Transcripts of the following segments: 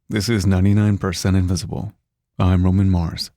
This is 99% Invisible. I'm Roman Mars.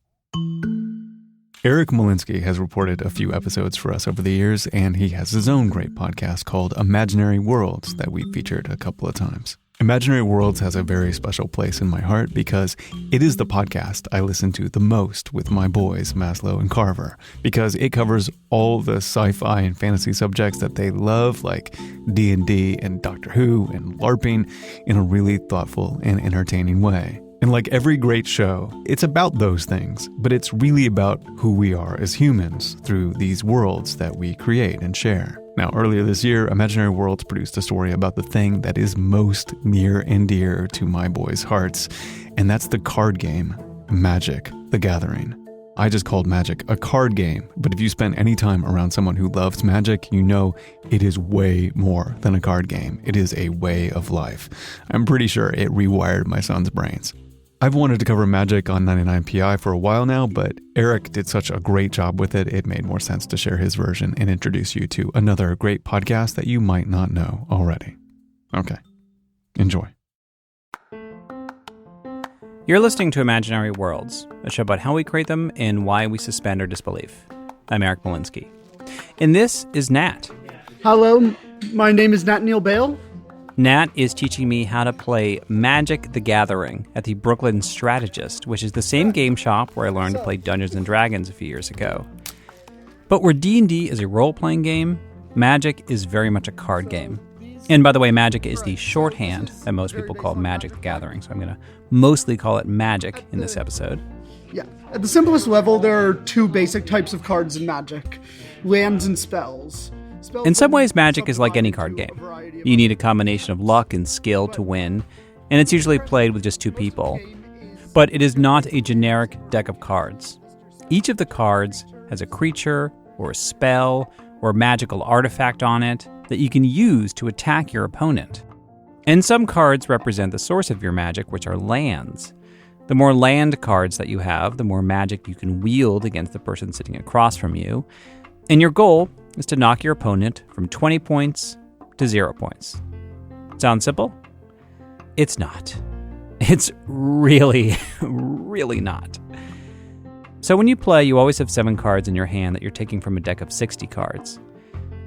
Eric Molinsky has reported a few episodes for us over the years, and he has his own great podcast called Imaginary Worlds that we've featured a couple of times. Imaginary Worlds has a very special place in my heart because it is the podcast I listen to the most with my boys, Maslow and Carver, because it covers all the sci-fi and fantasy subjects that they love, like D&D and Doctor Who and LARPing, in a really thoughtful and entertaining way. And like every great show, it's about those things, but it's really about who we are as humans through these worlds that we create and share. Now, earlier this year, Imaginary Worlds produced a story about the thing that is most near and dear to my boys' hearts, and that's the card game, Magic: The Gathering. I just called Magic a card game, but if you spend any time around someone who loves Magic, you know it is way more than a card game. It is a way of life. I'm pretty sure it rewired my son's brains. I've wanted to cover Magic on 99PI for a while now, but Eric did such a great job with it, it made more sense to share his version and introduce you to another great podcast that you might not know already. Okay, enjoy. You're listening to Imaginary Worlds, a show about how we create them and why we suspend our disbelief. I'm Eric Molinsky. And this is Nat. Hello, my name is Nat Neil Bale. Nat is teaching me how to play Magic: The Gathering at the Brooklyn Strategist, which is the same game shop where I learned to play Dungeons & Dragons a few years ago. But where D&D is a role-playing game, Magic is very much a card game. And by the way, Magic is the shorthand that most people call Magic: The Gathering, so I'm going to mostly call it Magic in this episode. Yeah, at the simplest level, there are two basic types of cards in Magic: lands and spells. In some ways, Magic is like any card game. You need a combination of luck and skill to win, and it's usually played with just two people. But it is not a generic deck of cards. Each of the cards has a creature, or a spell, or a magical artifact on it that you can use to attack your opponent. And some cards represent the source of your magic, which are lands. The more land cards that you have, the more magic you can wield against the person sitting across from you. And your goal is to knock your opponent from 20 points to 0 points. Sound simple? It's not. It's really, really not. So when you play, you always have 7 cards in your hand that you're taking from a deck of 60 cards.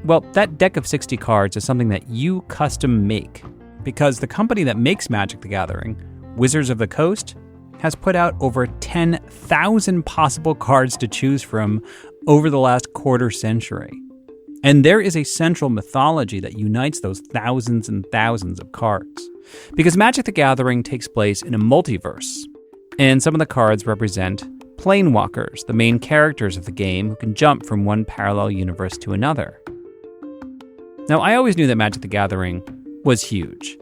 Well, that deck of 60 cards is something that you custom make, because the company that makes Magic: The Gathering, Wizards of the Coast, has put out over 10,000 possible cards to choose from over the last quarter century. And there is a central mythology that unites those thousands and thousands of cards. Because Magic: The Gathering takes place in a multiverse, and some of the cards represent planewalkers, the main characters of the game who can jump from one parallel universe to another. Now, I always knew that Magic: The Gathering was huge,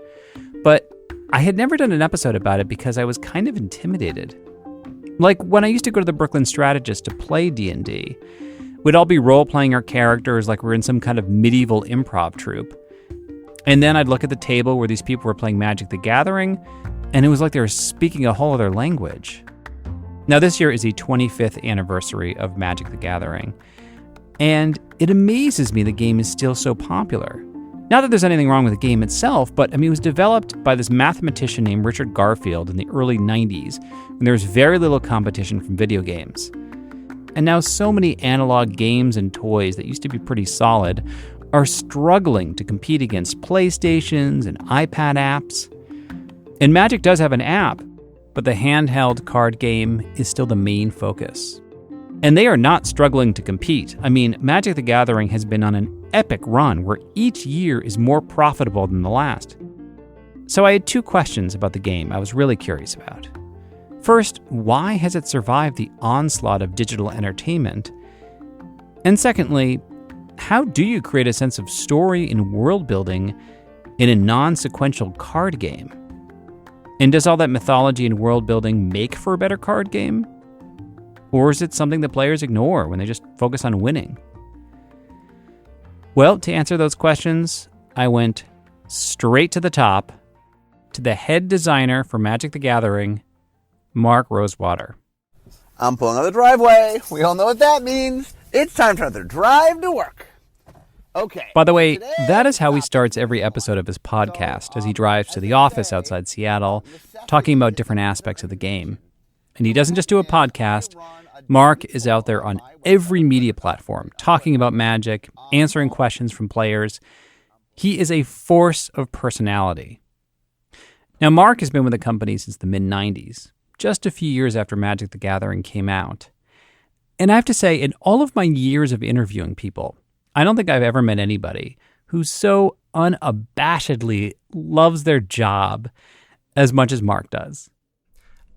but I had never done an episode about it because I was kind of intimidated. Like when I used to go to the Brooklyn Strategist to play D&D, we'd all be role-playing our characters like we're in some kind of medieval improv troupe. And then I'd look at the table where these people were playing Magic: The Gathering, and it was like they were speaking a whole other language. Now, this year is the 25th anniversary of Magic: The Gathering, and it amazes me the game is still so popular. Not that there's anything wrong with the game itself, but it was developed by this mathematician named Richard Garfield in the early 90s, when there was very little competition from video games. And now so many analog games and toys that used to be pretty solid are struggling to compete against PlayStations and iPad apps. And Magic does have an app, but the handheld card game is still the main focus. And they are not struggling to compete. I mean, Magic: The Gathering has been on an epic run where each year is more profitable than the last. So I had 2 questions about the game I was really curious about. First, why has it survived the onslaught of digital entertainment? And secondly, how do you create a sense of story and world building in a non-sequential card game? And does all that mythology and world building make for a better card game? Or is it something that players ignore when they just focus on winning? Well, to answer those questions, I went straight to the top, to the head designer for Magic: The Gathering, Mark Rosewater. I'm pulling out the driveway. We all know what that means. It's time for another drive to work. Okay. By the way, that is how he starts every episode of his podcast as he drives to the office outside Seattle, talking about different aspects of the game. And he doesn't just do a podcast. Mark is out there on every media platform, talking about Magic, answering questions from players. He is a force of personality. Now, Mark has been with the company since the mid-90s, just a few years after Magic the Gathering came out. And I have to say, in all of my years of interviewing people, I don't think I've ever met anybody who so unabashedly loves their job as much as Mark does.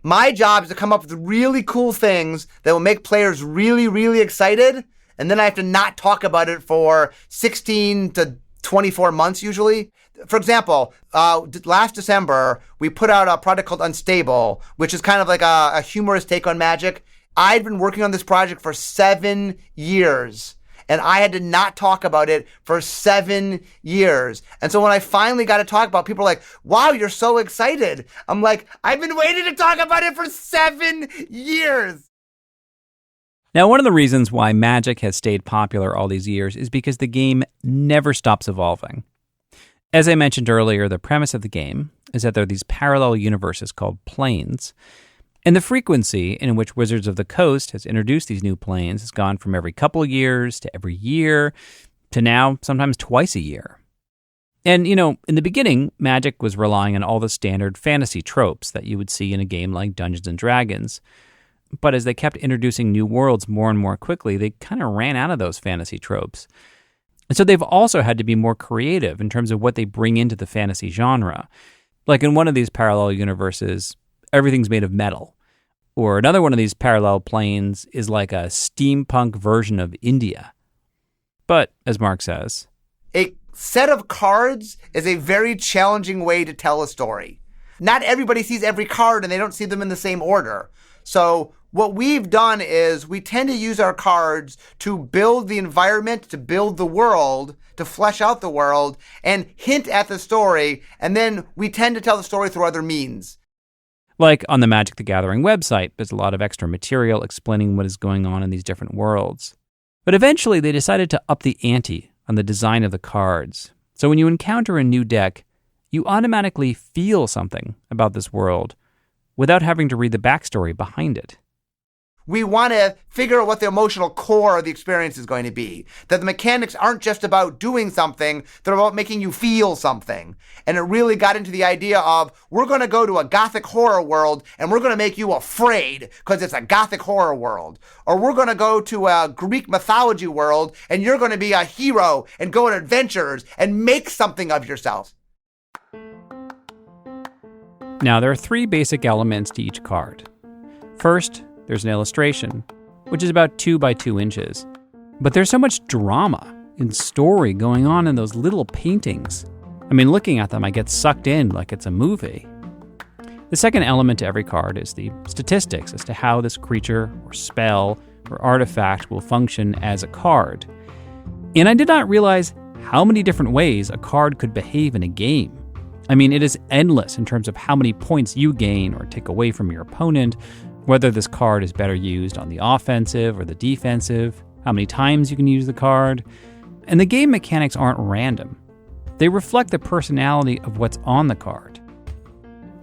My job is to come up with really cool things that will make players really, really excited, and then I have to not talk about it for 16 to 24 months usually. For example, last December, we put out a project called Unstable, which is kind of like a humorous take on Magic. I'd been working on this project for 7 years, and I had to not talk about it for 7 years. And so when I finally got to talk about it, people are like, wow, you're so excited. I'm like, I've been waiting to talk about it for 7 years. Now, one of the reasons why Magic has stayed popular all these years is because the game never stops evolving. As I mentioned earlier, the premise of the game is that there are these parallel universes called planes, and the frequency in which Wizards of the Coast has introduced these new planes has gone from every couple of years to every year to now sometimes twice a year. And, in the beginning, Magic was relying on all the standard fantasy tropes that you would see in a game like Dungeons & Dragons. But as they kept introducing new worlds more and more quickly, they kind of ran out of those fantasy tropes. And so they've also had to be more creative in terms of what they bring into the fantasy genre. Like in one of these parallel universes, everything's made of metal. Or another one of these parallel planes is like a steampunk version of India. But, as Mark says, a set of cards is a very challenging way to tell a story. Not everybody sees every card and they don't see them in the same order. So what we've done is we tend to use our cards to build the environment, to build the world, to flesh out the world, and hint at the story, and then we tend to tell the story through other means. Like on the Magic the Gathering website, there's a lot of extra material explaining what is going on in these different worlds. But eventually they decided to up the ante on the design of the cards. So when you encounter a new deck, you automatically feel something about this world without having to read the backstory behind it. We want to figure out what the emotional core of the experience is going to be. That the mechanics aren't just about doing something, they're about making you feel something. And it really got into the idea of, we're going to go to a gothic horror world and we're going to make you afraid because it's a gothic horror world. Or we're going to go to a Greek mythology world and you're going to be a hero and go on adventures and make something of yourself. Now, there are 3 basic elements to each card. First, there's an illustration, which is about 2 by 2 inches. But there's so much drama and story going on in those little paintings. I mean, looking at them, I get sucked in like it's a movie. The second element to every card is the statistics as to how this creature or spell or artifact will function as a card. And I did not realize how many different ways a card could behave in a game. I mean, it is endless in terms of how many points you gain or take away from your opponent, whether this card is better used on the offensive or the defensive, how many times you can use the card. And the game mechanics aren't random. They reflect the personality of what's on the card.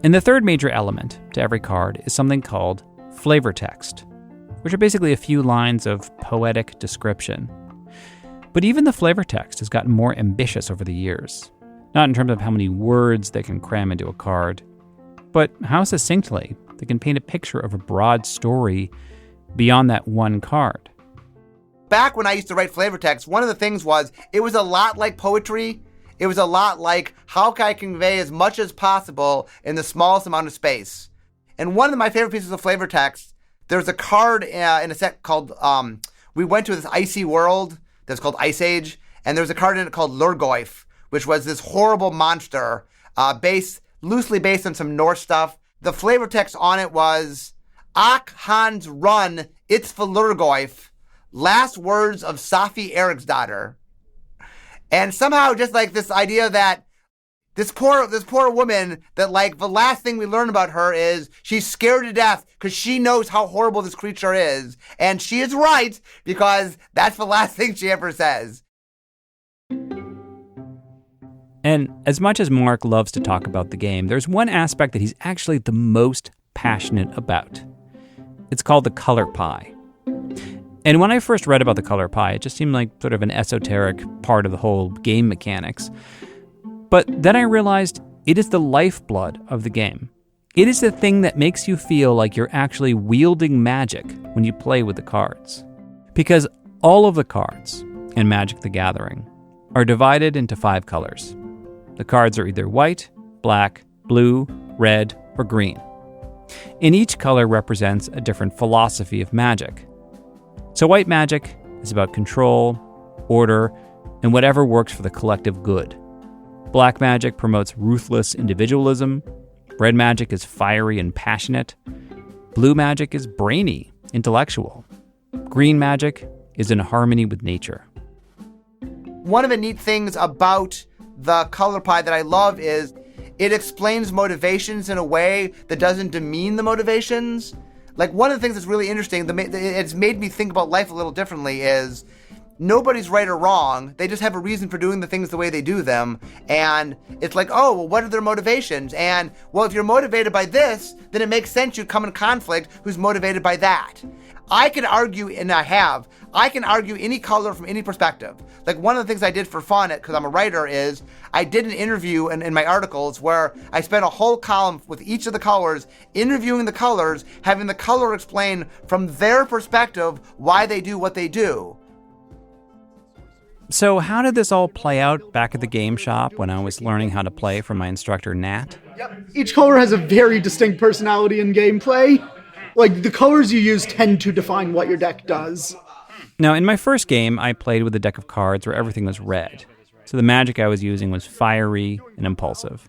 And the third major element to every card is something called flavor text, which are basically a few lines of poetic description. But even the flavor text has gotten more ambitious over the years. Not in terms of how many words they can cram into a card, but how succinctly they can paint a picture of a broad story beyond that one card. Back when I used to write flavor text, one of the things was, it was a lot like poetry. It was a lot like, how can I convey as much as possible in the smallest amount of space? And one of my favorite pieces of flavor text, there's a card in a set called, we went to this icy world that's called Ice Age, and there's a card in it called Lurgoyf, which was this horrible monster, loosely based on some Norse stuff. The flavor text on it was, Ach Hans run, it's for Lurgoyf, last words of Safi Eriksdottir. And somehow just like this idea that this poor woman, that like the last thing we learn about her is she's scared to death because she knows how horrible this creature is. And she is right, because that's the last thing she ever says. And as much as Mark loves to talk about the game, there's one aspect that he's actually the most passionate about. It's called the color pie. And when I first read about the color pie, it just seemed like sort of an esoteric part of the whole game mechanics. But then I realized it is the lifeblood of the game. It is the thing that makes you feel like you're actually wielding magic when you play with the cards. Because all of the cards in Magic the Gathering are divided into 5 colors. The cards are either white, black, blue, red, or green. And each color represents a different philosophy of magic. So white magic is about control, order, and whatever works for the collective good. Black magic promotes ruthless individualism. Red magic is fiery and passionate. Blue magic is brainy, intellectual. Green magic is in harmony with nature. One of the neat things about the color pie that I love is it explains motivations in a way that doesn't demean the motivations. Like, one of the things that's really interesting, it's made me think about life a little differently, is nobody's right or wrong. They just have a reason for doing the things the way they do them. And it's like, oh, well, what are their motivations? And, well, if you're motivated by this, then it makes sense you'd come in conflict who's motivated by that. I can argue, and I can argue any color from any perspective. Like, one of the things I did for fun, because I'm a writer, is I did an interview in my articles where I spent a whole column with each of the colors, interviewing the colors, having the color explain from their perspective why they do what they do. So how did this all play out back at the game shop when I was learning how to play from my instructor, Nat? Yep. Each color has a very distinct personality in gameplay. Like, the colors you use tend to define what your deck does. Now, in my first game, I played with a deck of cards where everything was red. So the magic I was using was fiery and impulsive.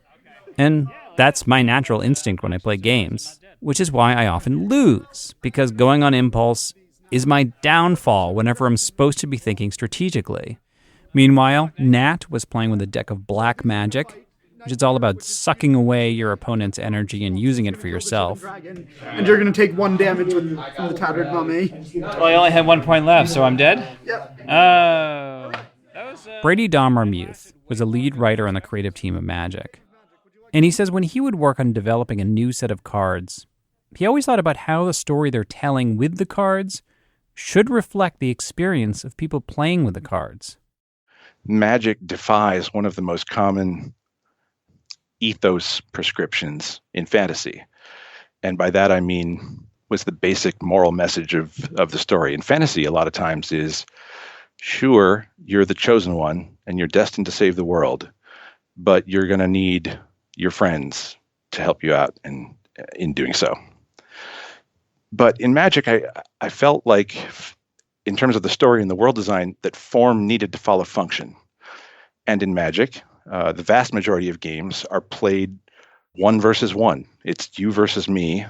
And that's my natural instinct when I play games, which is why I often lose, because going on impulse is my downfall whenever I'm supposed to be thinking strategically. Meanwhile, Nat was playing with a deck of black magic, which is all about sucking away your opponent's energy and using it for yourself. And you're going to take 1 damage from the Tattered Mummy. Well, I only had 1 point left, so I'm dead? Yep. Oh. Brady Dommermuth was a lead writer on the creative team of Magic. And he says when he would work on developing a new set of cards, he always thought about how the story they're telling with the cards should reflect the experience of people playing with the cards. Magic defies one of the most common ethos prescriptions in fantasy. And by that I mean, what's the basic moral message of the story? In fantasy, a lot of times is, sure, you're the chosen one and you're destined to save the world, but you're going to need your friends to help you out in doing so. But in Magic, I felt like, in terms of the story and the world design, that form needed to follow function. And in Magic, the vast majority of games are played 1 versus 1. It's you versus me.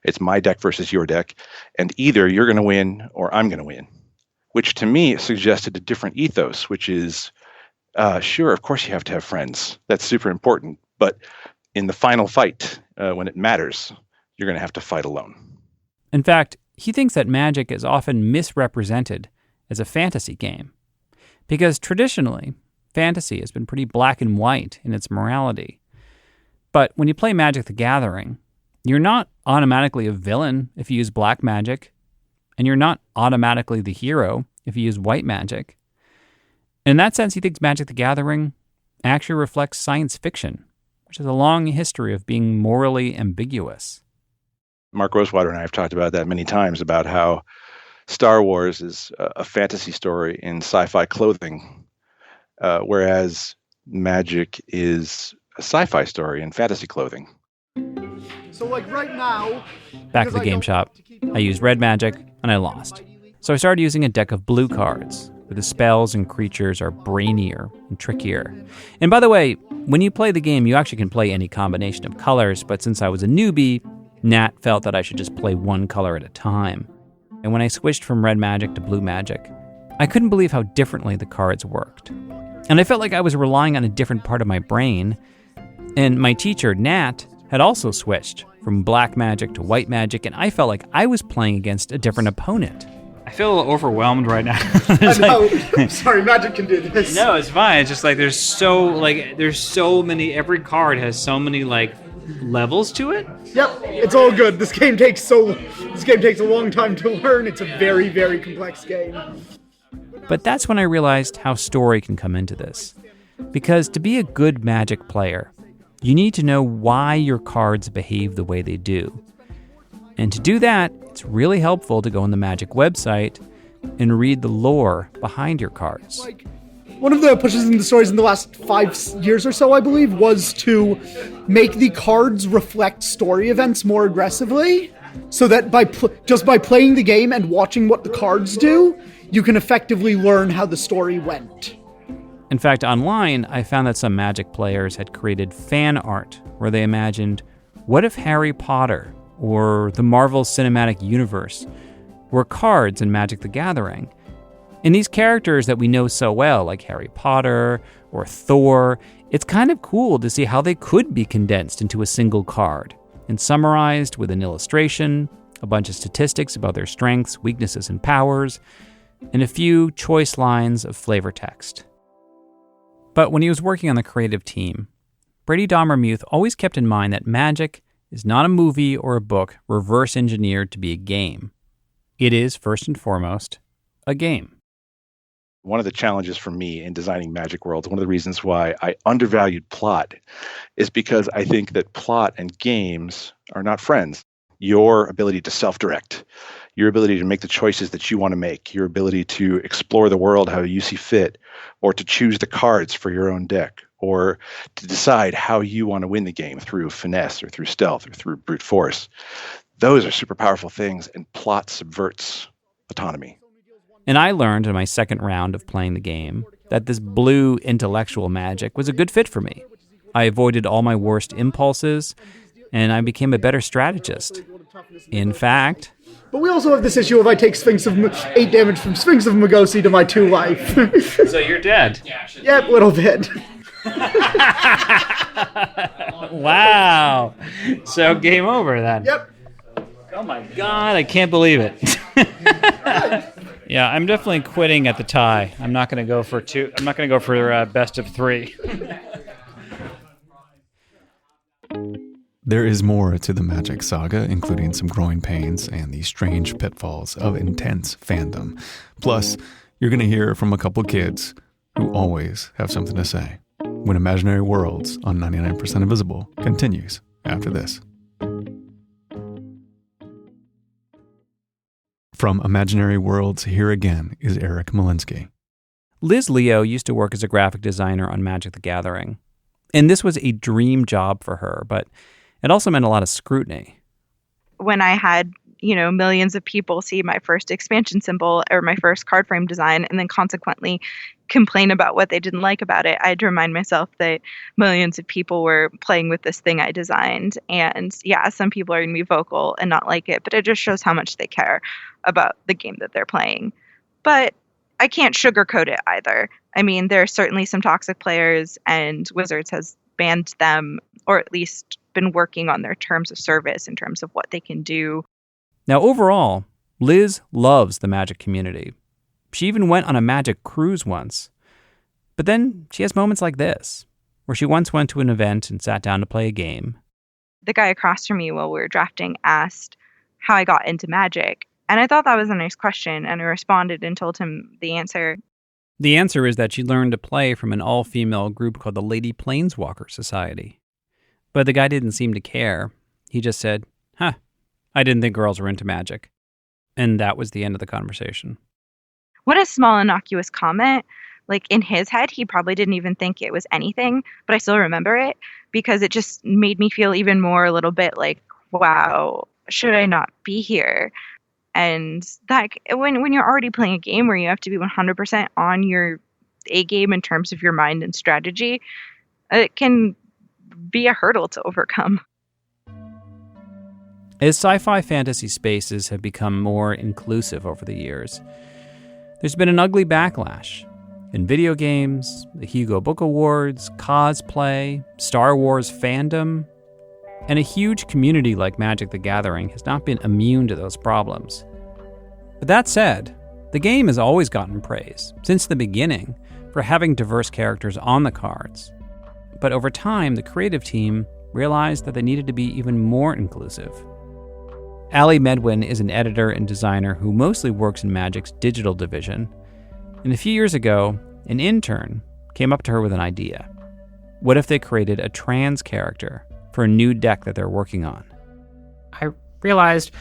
It's my deck versus your deck. And either you're going to win or I'm going to win, which to me suggested a different ethos, which is, sure, of course you have to have friends. That's super important. But in the final fight, when it matters, you're going to have to fight alone. In fact, he thinks that Magic is often misrepresented as a fantasy game, because traditionally, fantasy has been pretty black and white in its morality. But when you play Magic the Gathering, you're not automatically a villain if you use black magic, and you're not automatically the hero if you use white magic. And in that sense, he thinks Magic the Gathering actually reflects science fiction, which has a long history of being morally ambiguous. Mark Rosewater and I have talked about that many times, about how Star Wars is a fantasy story in sci-fi clothing, whereas Magic is a sci-fi story in fantasy clothing. So, like, right now... Back at the game shop, I used red magic, and I lost. So I started using a deck of blue cards, where the spells and creatures are brainier and trickier. And by the way, when you play the game, you actually can play any combination of colors, but since I was a newbie, Nat felt that I should just play one color at a time. And when I switched from red magic to blue magic, I couldn't believe how differently the cards worked. And I felt like I was relying on a different part of my brain. And my teacher, Nat, had also switched from black magic to white magic, and I felt like I was playing against a different opponent. I feel a little overwhelmed right now. No, sorry, Magic can do this. No, it's fine. It's just like there's so many. Every card has so many like levels to it. Yep, it's all good. This game takes a long time to learn. It's a very, very complex game. But that's when I realized how story can come into this. Because to be a good Magic player, you need to know why your cards behave the way they do. And to do that, it's really helpful to go on the Magic website and read the lore behind your cards. One of the pushes in the stories in the last 5 years or so, I believe, was to make the cards reflect story events more aggressively, so that just by playing the game and watching what the cards do, you can effectively learn how the story went. In fact, online, I found that some Magic players had created fan art where they imagined, what if Harry Potter or the Marvel Cinematic Universe were cards in Magic the Gathering? And these characters that we know so well, like Harry Potter or Thor, it's kind of cool to see how they could be condensed into a single card and summarized with an illustration, a bunch of statistics about their strengths, weaknesses, and powers, and a few choice lines of flavor text. But when he was working on the creative team, Brady Dommermuth always kept in mind that Magic is not a movie or a book reverse engineered to be a game. It is, first and foremost, a game. One of the challenges for me in designing Magic Worlds, one of the reasons why I undervalued plot, is because I think that plot and games are not friends. Your ability to self-direct, your ability to make the choices that you want to make, your ability to explore the world how you see fit, or to choose the cards for your own deck, or to decide how you want to win the game through finesse or through stealth or through brute force. Those are super powerful things, and plot subverts autonomy. And I learned in my second round of playing the game that this blue intellectual Magic was a good fit for me. I avoided all my worst impulses, and I became a better strategist. In fact... But we also have this issue of I take 8 damage from Sphinx of Magosi to my 2 life. So you're dead? Yep, a little bit. Wow. So game over then. Yep. Oh my God, I can't believe it. Yeah, I'm definitely quitting at the tie. I'm not going to go for 2. I'm not going to go for best of 3. There is more to the Magic saga, including some growing pains and the strange pitfalls of intense fandom. Plus, you're going to hear from a couple kids who always have something to say when Imaginary Worlds on 99% Invisible continues after this. From Imaginary Worlds, here again is Eric Molinsky. Liz Leo used to work as a graphic designer on Magic the Gathering. And this was a dream job for her, but it also meant a lot of scrutiny. When I had, millions of people see my first expansion symbol or my first card frame design and then consequently complain about what they didn't like about it, I had to remind myself that millions of people were playing with this thing I designed. And yeah, some people are going to be vocal and not like it, but it just shows how much they care about the game that they're playing. But I can't sugarcoat it either. I mean, there are certainly some toxic players, and Wizards has banned them, or at least been working on their terms of service in terms of what they can do. Now, overall, Liz loves the Magic community. She even went on a Magic cruise once. But then she has moments like this, where she once went to an event and sat down to play a game. The guy across from me while we were drafting asked how I got into Magic. And I thought that was a nice question, and I responded and told him the answer. The answer is that she learned to play from an all-female group called the Lady Planeswalker Society. But the guy didn't seem to care. He just said, I didn't think girls were into Magic. And that was the end of the conversation. What a small, innocuous comment. Like, in his head, he probably didn't even think it was anything, but I still remember it because it just made me feel even more a little bit like, wow, should I not be here? And that when you're already playing a game where you have to be 100% on your A game in terms of your mind and strategy, it can be a hurdle to overcome. As sci-fi fantasy spaces have become more inclusive over the years, there's been an ugly backlash. In video games, the Hugo Book Awards, cosplay, Star Wars fandom, and a huge community like Magic the Gathering has not been immune to those problems. But that said, The game has always gotten praise, since the beginning, for having diverse characters on the cards. But over time, the creative team realized that they needed to be even more inclusive. Ali Medwin is an editor and designer who mostly works in Magic's digital division. And a few years ago, an intern came up to her with an idea. What if they created a trans character for a new deck that they're working on? I realized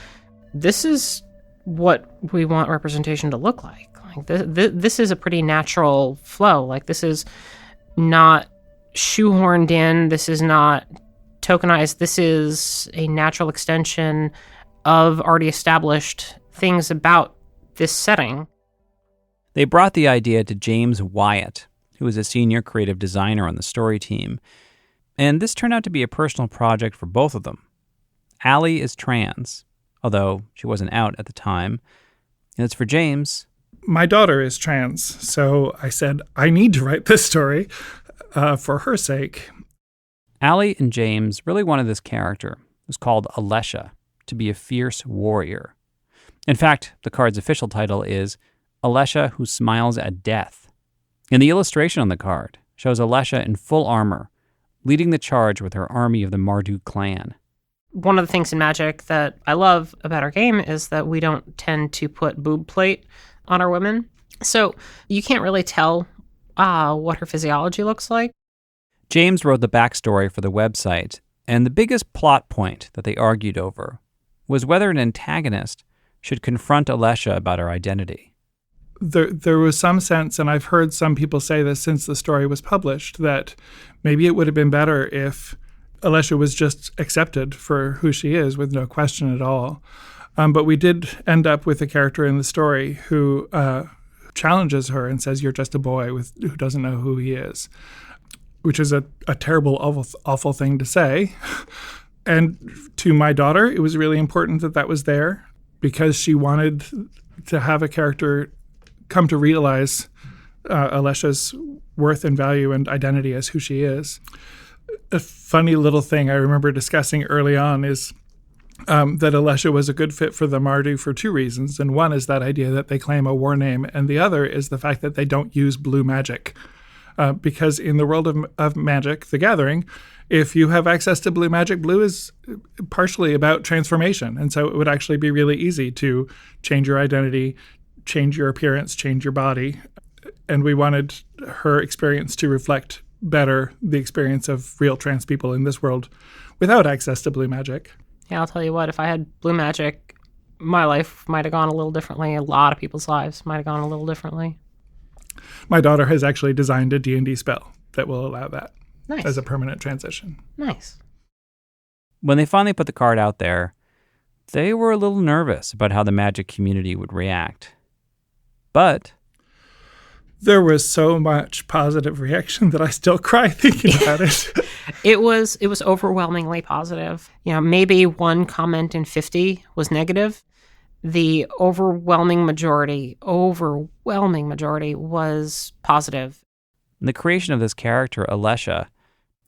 this is what we want representation to look like. Like this is a pretty natural flow. Like, this is not shoehorned in. This is not tokenized. This is a natural extension of already established things about this setting. They brought the idea to James Wyatt, who is a senior creative designer on the story team. And this turned out to be a personal project for both of them. Ali is trans, although she wasn't out at the time. And it's for James. My daughter is trans, so I said, I need to write this story for her sake. Ali and James really wanted this character, who's called Alesha, to be a fierce warrior. In fact, the card's official title is Alesha Who Smiles at Death. And the illustration on the card shows Alesha in full armor, leading the charge with her army of the Marduk clan. One of the things in Magic that I love about our game is that we don't tend to put boob plate on our women. So you can't really tell what her physiology looks like. James wrote the backstory for the website, and the biggest plot point that they argued over was whether an antagonist should confront Alesha about her identity. There was some sense, and I've heard some people say this since the story was published, that maybe it would have been better if Alesha was just accepted for who she is with no question at all. But we did end up with a character in the story who challenges her and says, you're just a boy who doesn't know who he is, which is a terrible, awful thing to say. And to my daughter, it was really important that that was there because she wanted to have a character come to realize Alesha's worth and value and identity as who she is. A funny little thing I remember discussing early on is that Alesha was a good fit for the Mardu for two reasons. And one is that idea that they claim a war name, and the other is the fact that they don't use blue magic. Because in the world of Magic, the Gathering, if you have access to blue magic, blue is partially about transformation. And so it would actually be really easy to change your identity, change your appearance, change your body. And we wanted her experience to reflect better the experience of real trans people in this world without access to blue magic. Yeah, I'll tell you what, if I had blue magic, my life might have gone a little differently. A lot of people's lives might have gone a little differently. My daughter has actually designed a D&D spell that will allow that. Nice. As a permanent transition. Nice. When they finally put the card out there, they were a little nervous about how the Magic community would react. But there was so much positive reaction that I still cry thinking about it. It was overwhelmingly positive. You know, maybe one comment in 50 was negative. The overwhelming majority was positive. The creation of this character, Alesha,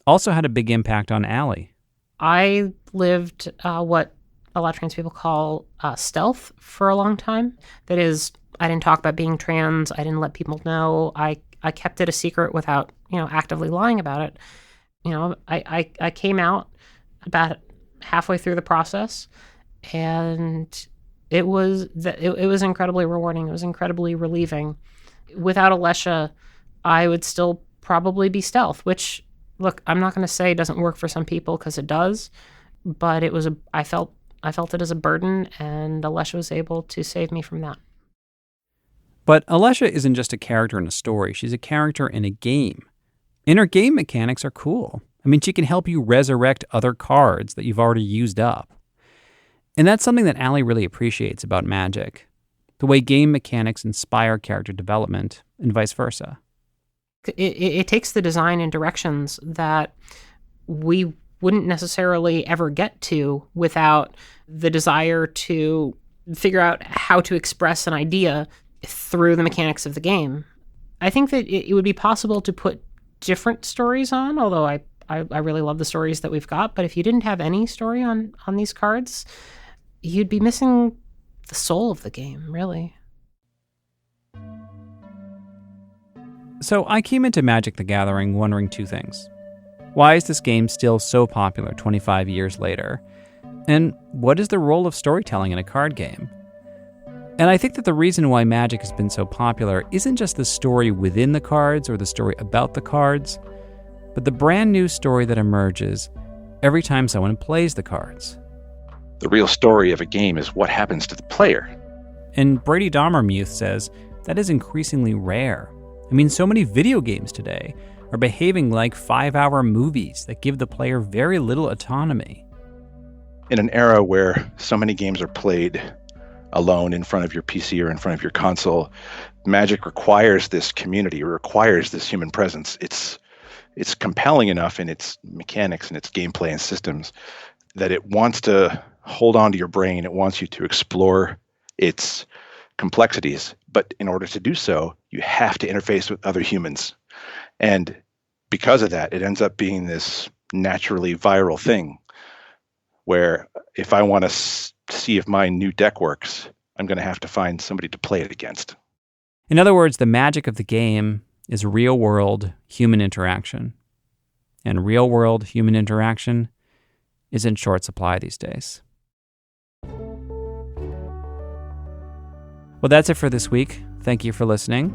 also had a big impact on Ali. I lived what a lot of trans people call stealth for a long time. That is, I didn't talk about being trans. I didn't let people know. I kept it a secret without, actively lying about it. I came out about halfway through the process, and it was incredibly rewarding. It was incredibly relieving. Without Alesha, I would still probably be stealth, which, look, I'm not going to say doesn't work for some people because it does, but I felt it as a burden, and Alesha was able to save me from that. But Alesha isn't just a character in a story. She's a character in a game. And her game mechanics are cool. I mean, she can help you resurrect other cards that you've already used up. And that's something that Ali really appreciates about Magic, the way game mechanics inspire character development and vice versa. It takes the design in directions that we wouldn't necessarily ever get to without the desire to figure out how to express an idea through the mechanics of the game. I think that it would be possible to put different stories on, although I really love the stories that we've got. But if you didn't have any story on these cards, you'd be missing the soul of the game, really. So I came into Magic the Gathering wondering two things. Why is this game still so popular 25 years later? And what is the role of storytelling in a card game? And I think that the reason why Magic has been so popular isn't just the story within the cards or the story about the cards, but the brand new story that emerges every time someone plays the cards. The real story of a game is what happens to the player. And Brady Dommermuth says that is increasingly rare. I mean, so many video games today are behaving like 5-hour movies that give the player very little autonomy. In an era where so many games are played alone in front of your PC or in front of your console, Magic requires this community, requires this human presence. It's compelling enough in its mechanics and its gameplay and systems that it wants to hold on to your brain. It wants you to explore its complexities. But in order to do so, you have to interface with other humans. And because of that, it ends up being this naturally viral thing where if I want to see if my new deck works, I'm going to have to find somebody to play it against. In other words, the magic of the game is real-world human interaction. And real-world human interaction is in short supply these days. Well, that's it for this week. Thank you for listening.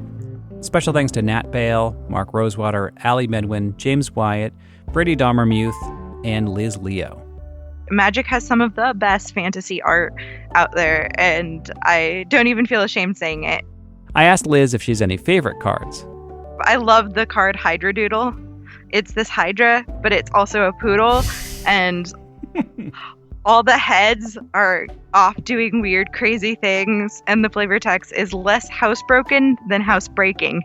Special thanks to Nat Bale, Mark Rosewater, Allie Medwin, James Wyatt, Brady Dommermuth, and Liz Leo. Magic has some of the best fantasy art out there, and I don't even feel ashamed saying it. I asked Liz if she has any favorite cards. I love the card Hydra Doodle. It's this Hydra, but it's also a poodle, and all the heads are off doing weird, crazy things, and the flavor text is less housebroken than housebreaking.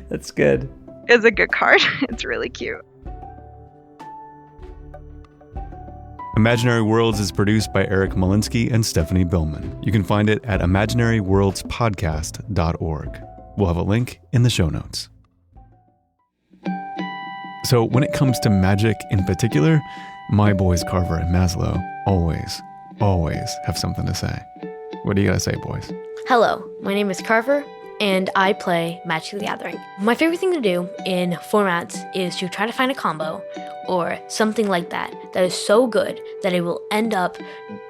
That's good. It's a good card. It's really cute. Imaginary Worlds is produced by Eric Molinsky and Stephanie Billman. You can find it at imaginaryworldspodcast.org. We'll have a link in the show notes. So when it comes to magic in particular, my boys Carver and Maslow always have something to say. What do you gotta say, boys? Hello, my name is Carver, and I play Magic the Gathering. My favorite thing to do in formats is to try to find a combo or something like that is so good that it will end up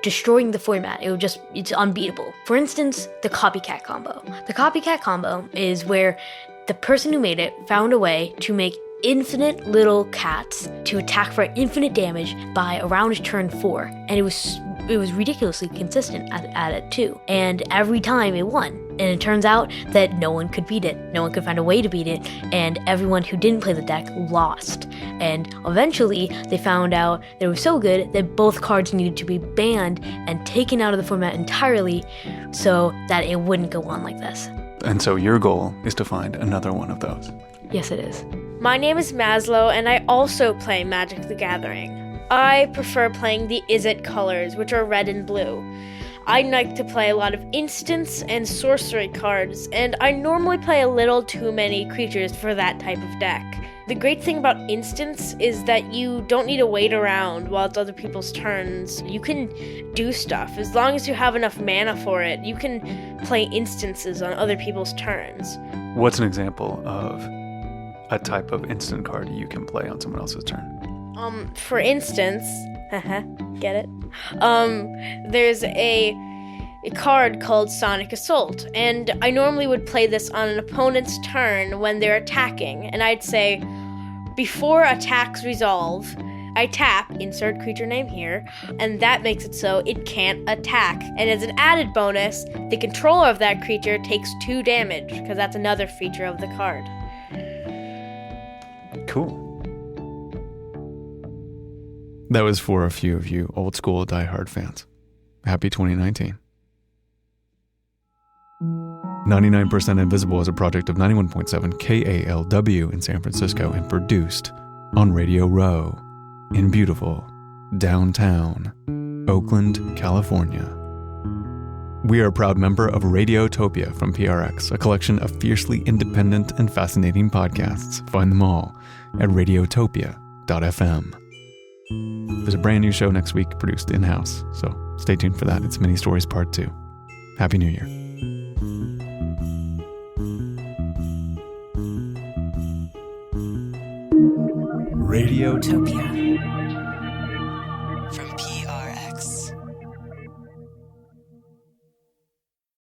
destroying the format. It's unbeatable. For instance, the copycat combo. The copycat combo is where the person who made it found a way to make infinite little cats to attack for infinite damage by around turn 4, and it was ridiculously consistent at it too, and every time it won. And it turns out that no one could beat it, no one could find a way to beat it, and everyone who didn't play the deck lost. And eventually they found out that it was so good that both cards needed to be banned and taken out of the format entirely so that it wouldn't go on like this. And so your goal is to find another one of those. Yes, it is. My name is Maslow, and I also play Magic the Gathering. I prefer playing the Izzet colors, which are red and blue. I like to play a lot of instants and sorcery cards, and I normally play a little too many creatures for that type of deck. The great thing about instants is that you don't need to wait around while it's other people's turns. You can do stuff. As long as you have enough mana for it, you can play instances on other people's turns. What's an example of a type of instant card you can play on someone else's turn? For instance, get it? There's a card called Sonic Assault, and I normally would play this on an opponent's turn when they're attacking, and I'd say, before attacks resolve, I tap, insert creature name here, and that makes it so it can't attack. And as an added bonus, the controller of that creature takes 2 damage, because that's another feature of the card. Cool. That was for a few of you old school diehard fans. Happy 2019. 99% Invisible is a project of 91.7 KALW in San Francisco and produced on Radio Row in beautiful downtown Oakland, California. We are a proud member of Radiotopia from PRX, a collection of fiercely independent and fascinating podcasts. Find them all at radiotopia.fm. There's a brand new show next week produced in-house, so stay tuned for that. It's Mini Stories Part 2. Happy New Year. Radiotopia.